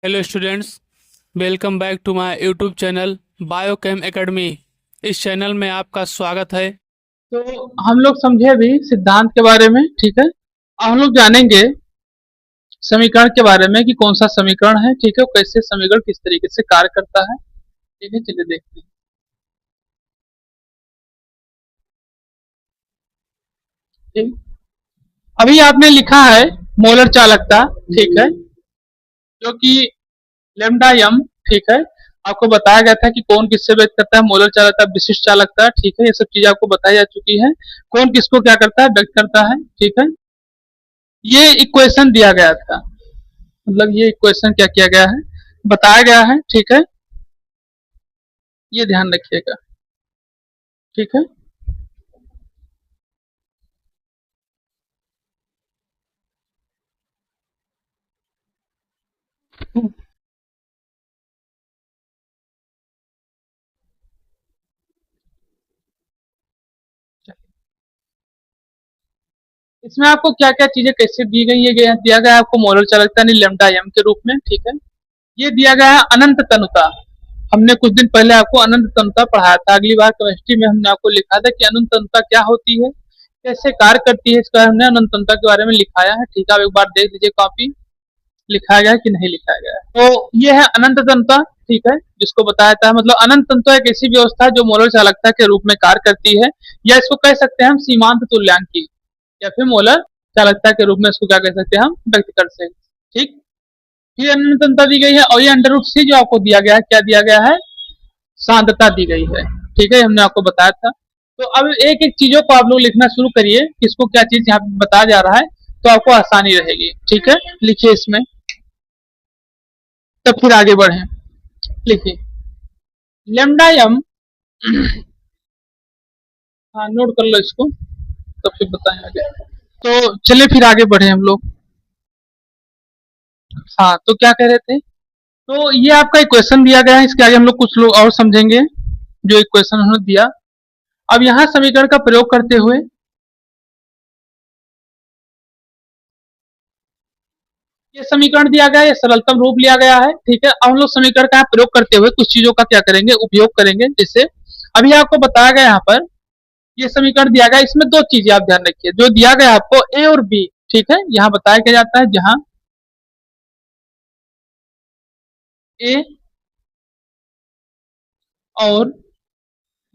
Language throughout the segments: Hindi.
Hello students, welcome back to my YouTube channel Biochem Academy. इस चैनल में आपका स्वागत है। तो हम लोग समझे अभी सिद्धांत के बारे में। ठीक है, अब हम लोग जानेंगे समीकरण के बारे में कि कौन सा समीकरण है। ठीक है, कैसे समीकरण किस तरीके से कार्य करता है। ठीक है, चलिए देखते हैं। ठीक, अभी आपने लिखा है मोलर चालकता। ठीक है, जो कि लेमडा यम। ठीक है, आपको बताया गया था कि कौन किससे व्यक्त करता है, मोलर चालकता, विशिष्ट चालकता। ठीक है, ये सब चीजें आपको बताई जा चुकी है, कौन किसको क्या करता है, व्यक्त करता है। ठीक है, ये इक्वेशन दिया गया था, मतलब ये इक्वेशन क्या किया गया है, बताया गया है। ठीक है, ये ध्यान रखिएगा। ठीक है, इसमें आपको क्या क्या चीजें कैसे दी गई है, दिया गया है आपको मोलर चालकता यानी लेमडा एम के रूप में। ठीक है, ये दिया गया है अनंत तनुता। हमने कुछ दिन पहले आपको अनंत तनुता पढ़ाया था, अगली बार केमिस्ट्री में हमने आपको लिखा था कि अनंत तनुता क्या होती है, कैसे कार्य करती है, इसका हमने अनंत तनुता के बारे में लिखाया है। ठीक है, आप एक बार देख लीजिए कॉपी, लिखाया गया है कि नहीं लिखाया गया है। तो ये है अनंत तंत्र। ठीक है, जिसको बताया था, मतलब अनंत तंत्र एक ऐसी व्यवस्था है जो मोलर चालकता के रूप में कार्य करती है, या इसको कह सकते हैं हम सीमांत तुल्यांकी, या फिर मोलर चालकता के रूप में इसको क्या कह सकते हैं, हम व्यक्त कर सकते हैं। ठीक, फिर अनंत तंत्र दी गई है, और ये अंडर रूट सी जो आपको दिया गया है, क्या दिया गया है, सांद्रता दी गई है। ठीक है, हमने आपको बताया था। तो अब एक एक चीजों को आप लोग लिखना शुरू करिए, किसको क्या चीज यहाँ पे बताया जा रहा है, तो आपको आसानी रहेगी। ठीक है, लिखिए इसमें, तब फिर आगे बढ़े। लिखिए लेमडा एम। हाँ, नोट कर लो इसको, तब फिर बताएं आगे। तो चलिए फिर आगे बढ़े हम लोग। हाँ, तो क्या कह रहे थे, तो ये आपका इक्वेशन दिया गया है, इसके आगे हम लोग कुछ लोग और समझेंगे जो इक्वेशन उन्होंने दिया। अब यहाँ समीकरण का प्रयोग करते हुए ये समीकरण दिया गया है, ये सरलतम रूप लिया गया है। ठीक है, अब हम लोग समीकरण का प्रयोग करते हुए कुछ चीजों का क्या करेंगे, उपयोग करेंगे। जैसे अभी आपको बताया गया यहाँ पर, ये समीकरण दिया गया, इसमें दो चीजें आप ध्यान रखिए जो दिया गया आपको, ए और बी। ठीक है, यहाँ बताया क्या जाता है, जहां ए और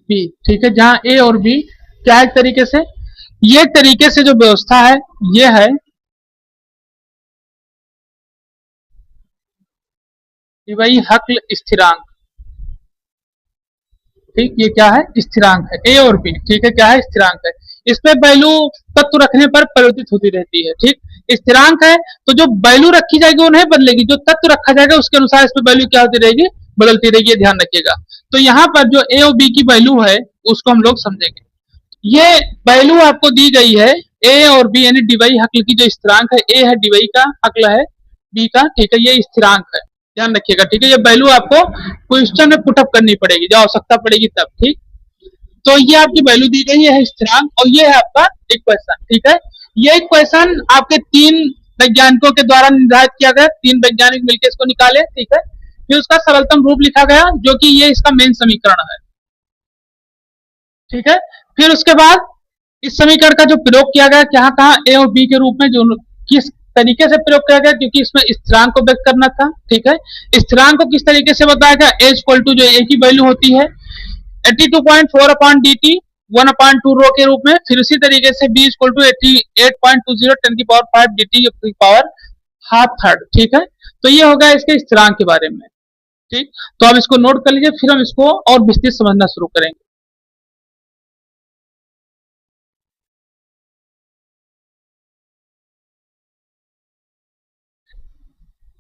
बी। ठीक है, जहां ए और बी क्या है, एक तरीके से, ये तरीके से जो व्यवस्था है, ये है वही हक्ल स्थिरांक। ठीक, ये क्या है, स्थिरांक है, ए और बी। ठीक है, क्या है, स्थिरांक है। इस पे वैल्यू तत्व रखने पर परिवर्तित होती रहती है। ठीक, स्थिरांक है, तो जो वैल्यू रखी जाएगी वो नहीं बदलेगी, जो तत्व रखा जाएगा उसके अनुसार इस पे वैल्यू क्या होती रहेगी, बदलती रहेगी, ये ध्यान रखिएगा। तो यहाँ पर जो ए और बी की वैल्यू है उसको हम लोग समझेंगे। ये वैल्यू आपको दी गई है, ए और बी यानी डीवाई हक्ल की जो स्थिरांक है, ए है डीवाई का, हक्ल है बी का। ठीक है, ये स्थिरांक है, ध्यान रखिएगा। ठीक है, ये वैल्यू आपको क्वेश्चन में पुटअप करनी पड़ेगी, जब आवश्यकता पड़ेगी तब। ठीक, तो ये आपकी वैल्यू दी गई है स्थिरांक, और ये है आपका इक्वेशन। ठीक है, ये इक्वेशन आपके तीन वैज्ञानिकों के द्वारा निर्धारित किया गया, तीन वैज्ञानिक मिलकर इसको निकाले। ठीक है, फिर उसका सरलतम रूप लिखा गया, जो कि ये इसका मेन समीकरण है। ठीक है, फिर उसके बाद इस समीकरण का जो प्रयोग किया गया, कहाँ कहाँ, ए और बी के रूप में, जो किस तरीके से प्रयोग किया गया, क्योंकि इसमें स्थिरांक को व्यक्त करना था। ठीक है, स्थिरांक को किस तरीके से बताया गया, एज इक्वल टू जो ए की वैल्यू होती है 82.4 अपॉन डी टी, 1/2 रो के रूप में। फिर उसी तरीके से बी इक्वल टू 88.20 10 की पावर 5 डी टी की पावर हाफ थर्ड। ठीक है, तो ये होगा इसके स्थिरांक के बारे में। ठीक, तो आप इसको नोट कर लीजिए, फिर हम इसको और विस्तृत समझना शुरू करेंगे।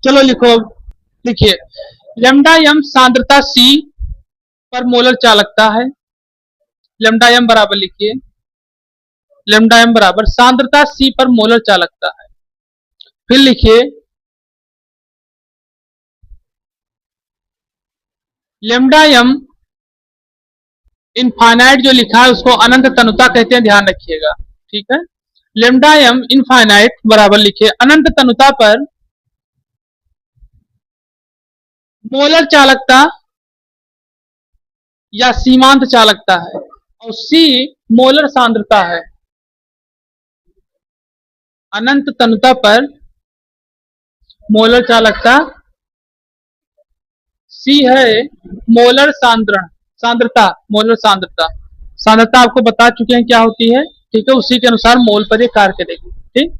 चलो लिखो, लिखिए लेमडा एम सांद्रता सी पर मोलर चालकता है। लेमडा एम बराबर लिखिए, लेमडा एम बराबर सांद्रता सी पर मोलर चालकता है। फिर लिखिए लेमडा एम इनफाइनाइट, जो लिखा है उसको अनंत तनुता कहते हैं, ध्यान रखिएगा। ठीक है, लेमडा एम इनफाइनाइट बराबर लिखिए अनंत तनुता पर मोलर चालकता या सीमांत चालकता है, और सी मोलर सांद्रता है। अनंत तनुता पर मोलर चालकता, सी है मोलर सांद्रता, मोलर सांद्रता। सांद्रता आपको बता चुके हैं क्या होती है, ठीक है, उसी के अनुसार मोल पर ये कार्य करेगी। ठीक,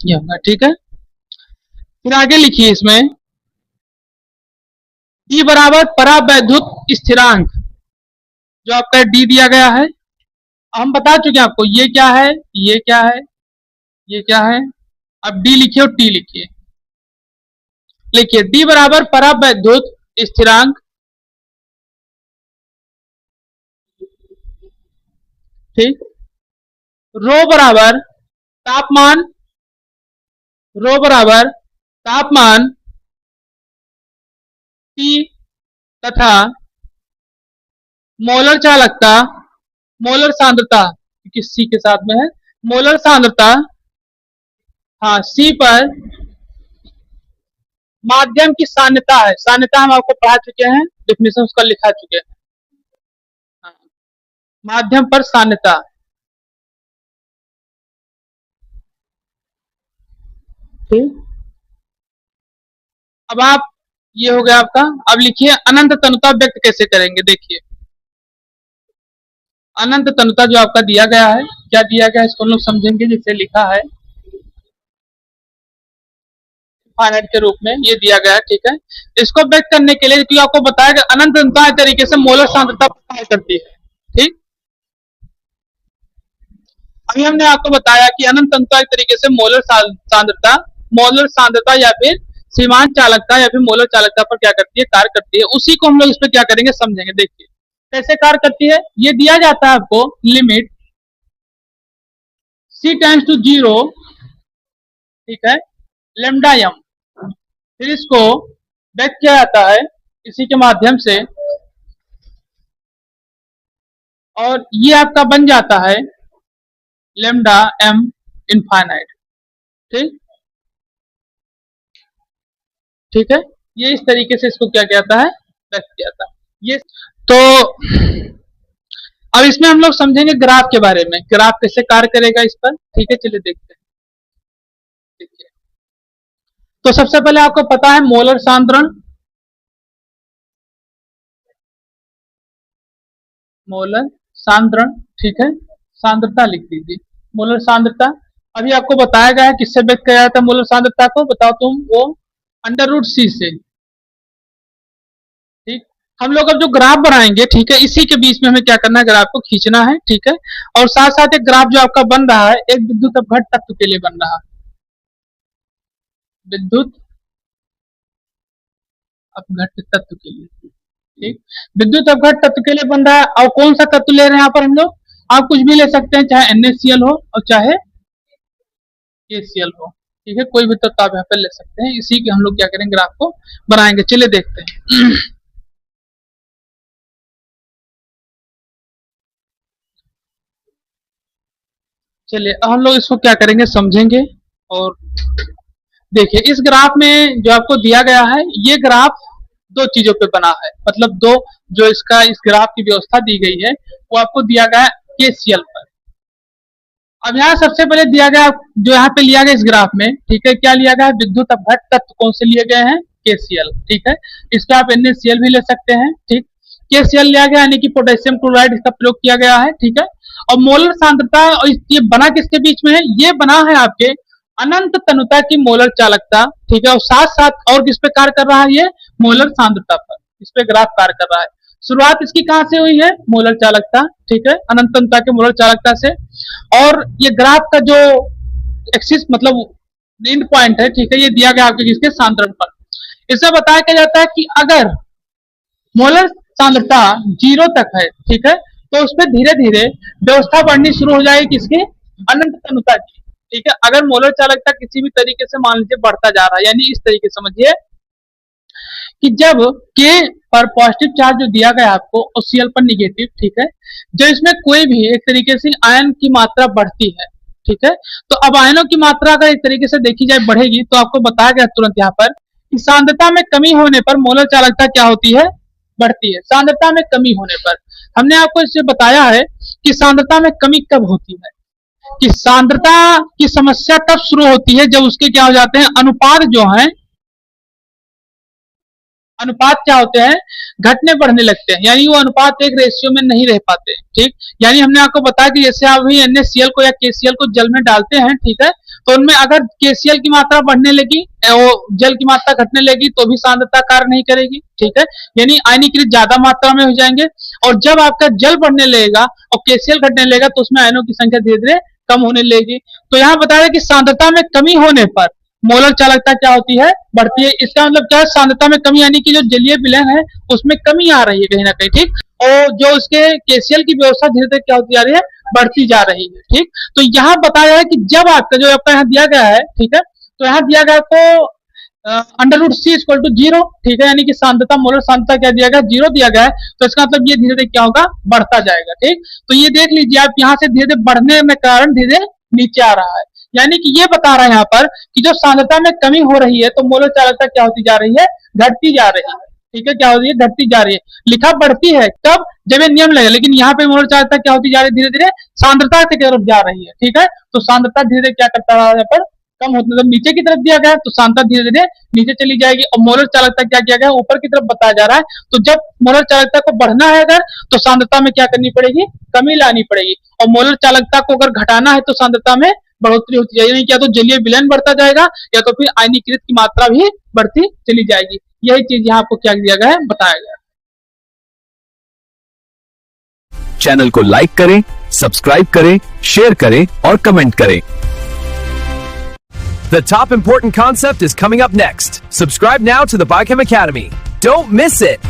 ये होगा, ठीक है। फिर आगे लिखिए इसमें डी बराबर परावैद्युत स्थिरांक, जो आपका डी दिया गया है, हम बता चुके हैं आपको ये क्या है, ये क्या है, ये क्या है। अब डी लिखिए और टी लिखिए। लिखिए डी बराबर परावैद्युत स्थिरांक, ठीक। रो बराबर तापमान, रो बराबर तापमान टी तथा मोलर चालकता, मोलर सांद्रता, क्योंकि सी के साथ में है, मोलर सांद्रता, हाँ सी पर माध्यम की सान्यता है। सान्यता हम आपको पढ़ा चुके हैं, डेफिनेशन उसका लिखा चुके हैं। हाँ, माध्यम पर सान्यता, ठीक। अब आप, ये हो गया आपका। अब लिखिए अनंत तनुता व्यक्त कैसे करेंगे। देखिए अनंत तनुता जो आपका दिया गया है, क्या दिया गया है इसको हम लोग समझेंगे। जिसे लिखा है फाइनाइट के रूप में ये दिया गया है, ठीक है। इसको व्यक्त करने के लिए क्योंकि आपको बताया कि अनंत तनुता तरीके से मोलर सांद्रता प्रदान करती है, ठीक। अभी हमने आपको बताया कि अनंत तनुता तरीके से मोलर सांद्रता, मोलर सांद्रता या फिर सीमांत चालकता या फिर मोलर चालकता पर क्या करती है, कार्य करती है। उसी को हम लोग इस पर क्या करेंगे समझेंगे। देखिए कैसे कार्य करती है। ये दिया जाता है आपको लिमिट c टेंड्स टू 0, ठीक है, लेमडा एम। फिर इसको व्यक्त किया जाता है इसी के माध्यम से, और ये आपका बन जाता है लेमडा एम इनफाइनाइट, ठीक, ठीक है। ये इस तरीके से इसको क्या कहता है, व्यक्त किया जाता है ये। तो अब इसमें हम लोग समझेंगे ग्राफ के बारे में, ग्राफ कैसे कार्य करेगा इस पर, ठीक है। चलिए देखते हैं। देखिए तो सबसे पहले आपको पता है मोलर सांद्रण, मोलर सांद्रण, ठीक है। सांद्रता लिख दीजिए, मोलर सांद्रता। अभी आपको बताया गया है किससे व्यक्त किया जाता है मोलर सांद्रता को, बताओ तुम। वो √c से, ठीक। हम लोग अब जो ग्राफ बनाएंगे, ठीक है, इसी के बीच में हमें क्या करना है, ग्राफ को खींचना है, ठीक है। और साथ साथ एक ग्राफ जो आपका बन रहा है एक विद्युत अपघट तत्व के लिए बन रहा है, विद्युत अपघट तत्व के लिए, ठीक। विद्युत अपघट तत्व के लिए बन रहा है। और कौन सा तत्व ले रहे हैं यहाँ पर हम लोग, आप कुछ भी ले सकते हैं, चाहे NaCl हो और चाहे KCl हो, ठीक है। कोई भी तत्व आप यहाँ पे ले सकते हैं। इसी के हम लोग क्या करेंगे, ग्राफ को बनाएंगे। चलिए देखते हैं। चलिए हम लोग इसको क्या करेंगे समझेंगे। और देखिए इस ग्राफ में जो आपको दिया गया है, ये ग्राफ दो चीजों पे बना है, मतलब दो जो इसका इस ग्राफ की व्यवस्था दी गई है वो आपको दिया गया है KCl पर। अब यहाँ सबसे पहले दिया गया जो यहाँ पे लिया गया इस ग्राफ में, ठीक है, क्या लिया गया है, विद्युत अपघट तत्व कौन से लिए गए हैं, KCl, ठीक है। इसका आप NaCl भी ले सकते हैं, ठीक। KCl लिया गया यानी कि पोटेशियम क्लोराइड, इसका प्रयोग किया गया है, ठीक है। और मोलर सांद्रता, और ये बना किसके बीच में है, ये बना है आपके अनंत तनुता की मोलर चालकता, ठीक है। और साथ साथ और किस पे कार्य कर रहा है, ये मोलर सांद्रता पर, इस पे ग्राफ कार्य कर रहा है। शुरुआत इसकी कहां से हुई है, मोलर चालकता, ठीक है, अनंत तनुता के मोलर चालकता से। और ये ग्राफ का जो एक्सिस मतलब एंड पॉइंट है, ठीक है, ये दिया गया आपके किसके, सांद्रण पर। इससे बताया क्या जाता है कि अगर मोलर सांद्रता 0 तक है, ठीक है, तो उसमें धीरे धीरे व्यवस्था बढ़नी शुरू हो जाएगी किसकी, अनंत तनुता की, ठीक है। अगर मोलर चालकता किसी भी तरीके से मान लीजिए बढ़ता जा रहा है, यानी इस तरीके से समझिए कि जब K पर पॉजिटिव चार्ज जो दिया गया आपको और Cl पर निगेटिव, ठीक है, जब इसमें कोई भी एक तरीके से आयन की मात्रा बढ़ती है, ठीक है, तो अब आयनों की मात्रा अगर एक तरीके से देखी जाए बढ़ेगी, तो आपको बताया गया तुरंत यहाँ पर कि सांद्रता में कमी होने पर मोलर चालकता क्या होती है, बढ़ती है। सांद्रता में कमी होने पर हमने आपको इससे बताया है कि सांद्रता में कमी कब होती है, कि सांद्रता की समस्या तब शुरू होती है जब उसके क्या हो जाते हैं, अनुपात जो है, अनुपात क्या होते हैं, घटने बढ़ने लगते हैं, यानी वो अनुपात एक रेशियो में नहीं रह पाते। ठीक, यानी हमने आपको बताया कि जैसे आप भी NaCl को या KCl को जल में डालते हैं, ठीक है, तो उनमें अगर KCl की मात्रा बढ़ने लगी, वो जल की मात्रा घटने लगी तो भी सांद्रता कार्य नहीं करेगी। ठीक है, यानी आयनीकृत ज्यादा मात्रा में हो जाएंगे, और जब आपका जल बढ़ने लगेगा और KCl घटने लगेगा तो उसमें आयनों की संख्या धीरे धीरे कम होने लगेगी। तो यहाँ बता रहे कि सांद्रता में कमी होने पर मोलर चालकता क्या होती है, बढ़ती है। इसका मतलब क्या है, सांद्रता में कमी यानी कि जो जलीय विलयन है उसमें कमी आ रही है कहीं ना कहीं। ठीक, और जो उसके KCl की व्यवस्था धीरे धीरे क्या होती जा रही है, बढ़ती जा रही है। ठीक, तो यहाँ बताया है कि जब आपका जो आपका यहाँ दिया गया है, ठीक है, तो यहाँ दिया गया तो √C = 0, ठीक है, यानी कि सांद्रता, मोलर सांद्रता क्या दिया गया, 0 दिया गया है, तो इसका मतलब ये धीरे धीरे क्या होगा, बढ़ता जाएगा। ठीक, तो ये देख लीजिए आप, यहाँ से धीरे धीरे बढ़ने में कारण धीरे धीरे नीचे आ रहा है, यानी कि ये बता रहा है यहाँ पर कि जो सांद्रता में कमी हो रही है तो मोलर चालकता क्या होती जा रही है, घटती जा रही है। ठीक है, क्या हो रही है, घटती जा रही है। लिखा बढ़ती है कब, जब ये नियम लगे, लेकिन यहाँ पे मोलर चालकता क्या होती जा रही है, धीरे धीरे सांद्रता की तरफ जा रही है। ठीक है, तो सांद्रता धीरे धीरे क्या करता रहा है, यहाँ पर कम होता, मतलब नीचे की तरफ दिया गया तो सांद्रता धीरे धीरे नीचे चली जाएगी, और मोलर चालकता क्या किया गया, ऊपर की तरफ बताया जा रहा है। तो जब मोलर चालकता को बढ़ना है अगर, तो सांद्रता में क्या करनी पड़ेगी, कमी लानी पड़ेगी, और मोलर चालकता को अगर घटाना है तो सांद्रता में बढ़ोतरी होती जाएगी, क्या तो जलीय विलयन बढ़ता जाएगा या तो फिर आयनीकृत की मात्रा भी बढ़ती चली जाएगी। यही चीज यहाँ आपको क्या दिया गया है, बताया गया। चैनल को लाइक करें, सब्सक्राइब करें, शेयर करें और कमेंट करें। The top important concept is coming up next. Subscribe now to the Biochem Academy. Don't miss it.